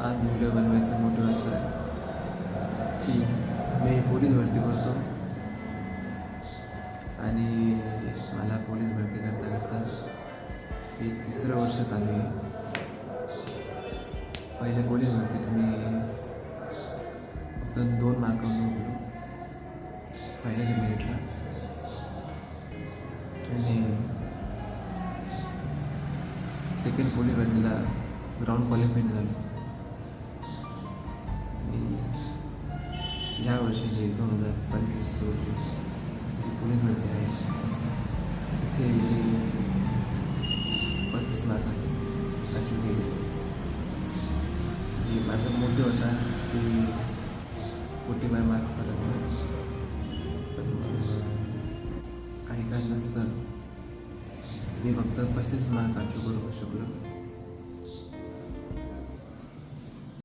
आज व्हिडिओ बनवायचं मोटिव्ह असं आहे की मी पोलीस भरती करतो आणि मला पोलीस भरती करता करता एक 3रं वर्ष चालू आहे. पहिल्या पोलीस भरतीत मी फक्त 2 मार्कांवर गेलो फायनल मेरिटला आणि सेकंड पोलीस भरतीला ग्राउंड क्वालिफाईड झालो. या वर्षी जे 2025 जी पोलीस भरती आहे तिथे 35 मार्कांनी अचीव केली. माझा मोटिव्ह होता की 45 मार्क्सपर्यंत, पण काही कारणास्तव मी फक्त 35 मार्क अचीव करू शकलो.